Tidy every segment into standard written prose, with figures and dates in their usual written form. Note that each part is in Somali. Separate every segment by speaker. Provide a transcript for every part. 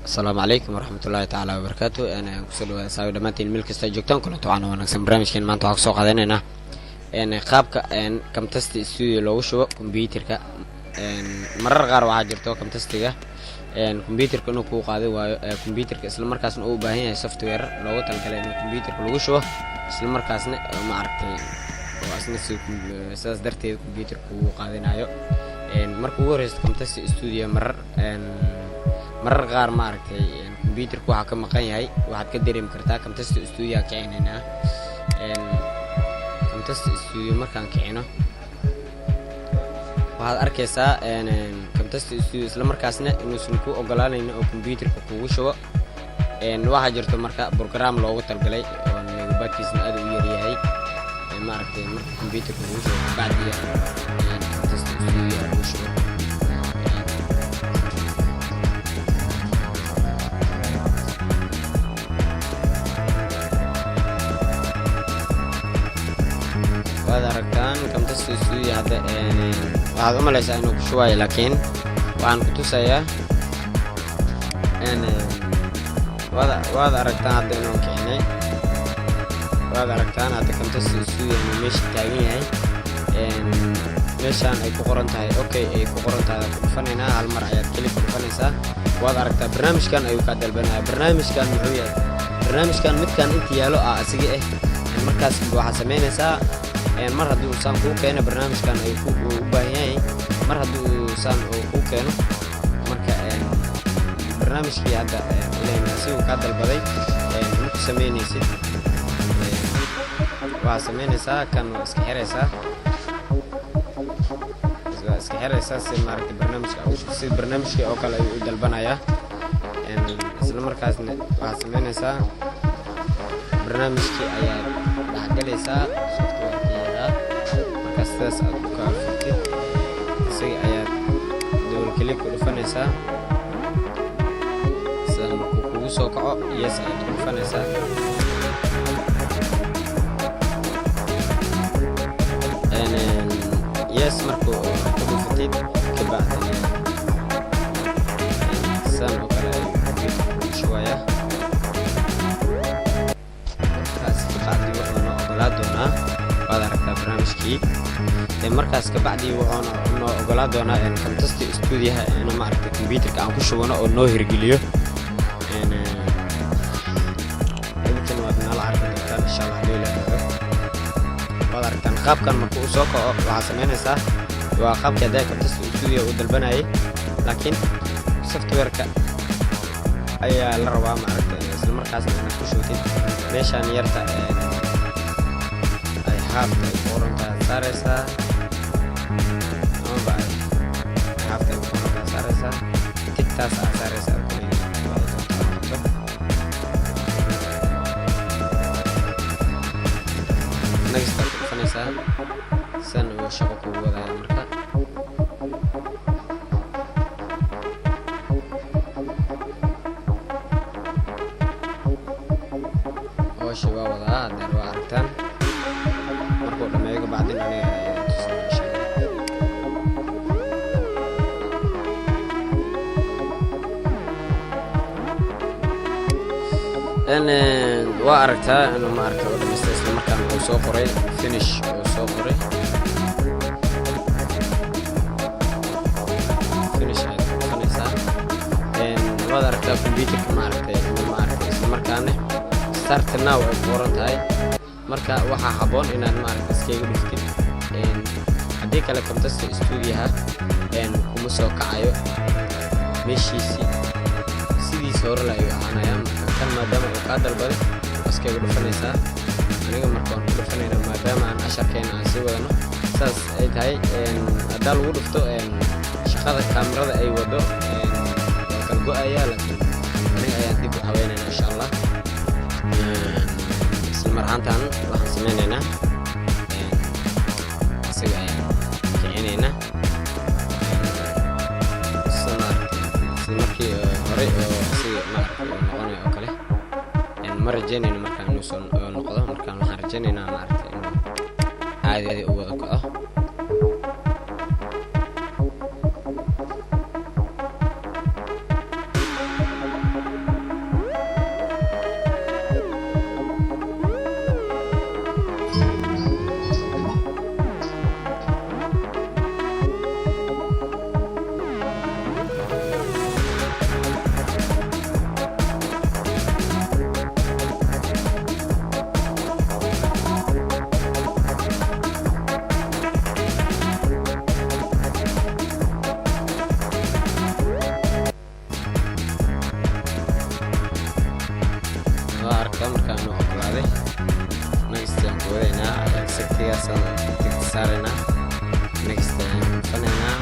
Speaker 1: السلام عليكم ورحمة الله تعالى وبركاته. أنا كسل ساوي دمانتي الملك استجوكتان كله طبعا ونكسب برنامج كان ما أنتوا سوق هذيننا يعني قابك يعني كم تست استوديو لو شو كمبيوتر كا مرر غار وعاجرته كم تستيجا يعني كمبيوتر كأنه كو قاضي وكمبيوتر كإسلام مركز أو باهين سوفت وير لو تلقى إنه كمبيوتر كله شو إسلام مركز ما عرفتين وأصلا أساس درتي كمبيوتر كو قاضينا يو يعني مركو ورست كم تست استوديو مرر غار ما aragtay computerku waxa ka maqan yahay waxaad ka dareemi kartaa kam test studio keenayna kam test studio markaan keeno waxaad arkaysaa kam test studio isla markaasna inuu ku ogolaanayno oo computerka kugu shubo waxa jirto marka program loogu talgalay oo megabytekiisna aad u yar yahay ma aragtay marka computerka kugu shubo baadiya kam test studio kugu shubo هذا ركان كم تستوي هذا هذا ما ليس إنه شوية لكن وأنا كنت سيا وهذا ركان هذا إنه كأنه وهذا ركان هذا كم تستوي إنه مش تاعي مشان أي كقرنتها أوكي أي كقرنتها فنينا هالمرة كليب فنيسا وهذا ركان برنامج كان أيوة كادل بنا برنامج كان محوية برنامج كان مت كان أنت يالو أسيجه المركز بواحد سمينا سا mar haddii uu saan ku keeno barnaamijkan ay ku u baahan yahay mar haddii uu saan ku keeno marka barnaamijkii hadda ilaahay si uu ka dalbaday markuu sameynaysid waa sameynaysaa kan iska xiraysaa si maaragtay barnaamijka si barnaamijkii oo kale ay u dalbanaya isla markaasna waa sameynaysaa barnaamijkii ayaa dhaxgalaysaa كاستاس أدوكا فكي سي آيات دول كليك ودفنسا سان كوكو سوكعو يس آيات ودفنسا يعني يس مركو ودفتيد كبعد سان وكلا شوية كاس كبعدي وحنا أغلادونا وهذا ركب برنامجكي markaas ka bacdi waxaan noo ogolaa doonaa in kam test studio-ha inuu maaragtay computerka aan ku shubano oo noo hirgeliyo inta waad nala arki doontaan insha Allah leeyahay wada aragtaan qaabkan markuu soo kaco waxa sameynaysaa waa qaabka kam test studio u dalbanayay laakiin software-ka ayaa la rabaa maaragtay isla markaas inaad ku shubtid meeshaan yarta ay haafta qoranka saaraysaa تاس أثار سأقولين نجست فنسا سن وشبك ووضع المركة وشبا وضع دروا عرتان مركو لما يجي بعدين أنا أنا وأركتها إنه ما أركته ولا مستسلم مركان أو سوقري فينيش أو سوقري فينيش هذا خليسا إن وهذا أركتها كمبيوتر ما أركته اسم مركانه ستارت ناو فورنت هاي مركا وحى حبون إن أنا ما أركت سكيل بفتين إن هديك على كم تست استوديها إن كمسوا كعيو ماشي سيدي صور لا أنا يوم كان ما دام وقادر بل بس كي يقولوا فنيسا أنا قم مركون يقولوا فنينا ما دام عن عشر كين عسي وذنو ساس أي هاي أدال وقفتو شخص الكاميرا أي ودو كان جو أيا لكن أنا أيا دي بحوينا إن شاء الله سلمرهان تان راح نسمينا سوي أيا كأننا سلمركي هري سي نقول أوكله مرة جنين مركان نوصل نقطة مركان محر جنين أنا عرفت إنه هذه هو ذكاء markaasaan digta saaraynaa. Next ayaan dhufaneynaa,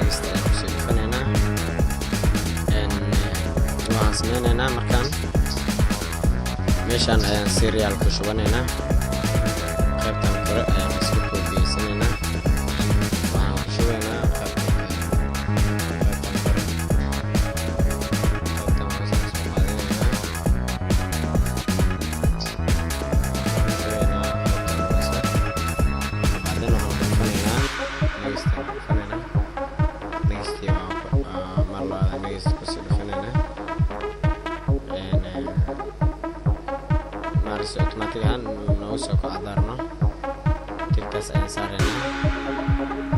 Speaker 1: next ayaan kusii dhufaneynaa. Waxaan sameyneynaa markaan meeshaan ayaan cereal ku shubaneynaa. qaybtan kore ayaan iska koobiyeysaneynaa. waxaan ku shubaynaa qaybtan kore, qaybtan hoose aan soo qaadanaynaa. Automatic ahaan noogu soo kacdaarno tigtaas ayaan saaraynaa.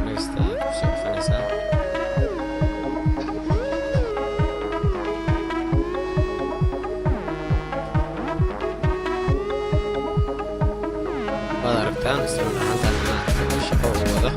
Speaker 1: Next ayaad kusoo dhufanaysaa. waad aragtaan isla marxantan maaragtay shaqo uu wado.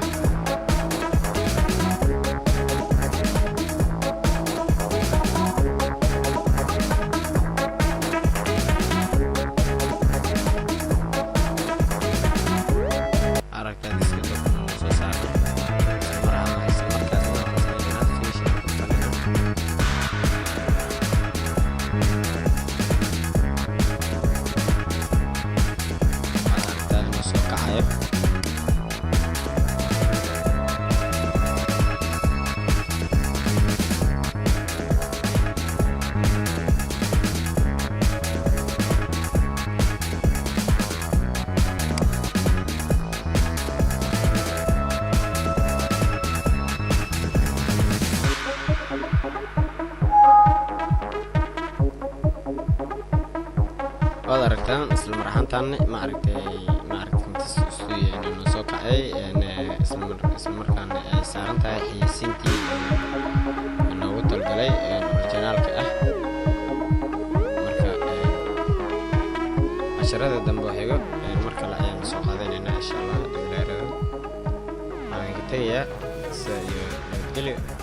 Speaker 1: waad aragtaan isla marxantan maaragtay inuu soo kacay isla markaan ay saaran tahay xayeysiintii loogu talgalay originaalka ah. marka casharada dambe oo xigo mar kale ayaan soo qaadanaynaa insha Allah. Waxaan ka tegayaa sida iyo nabadgelyo.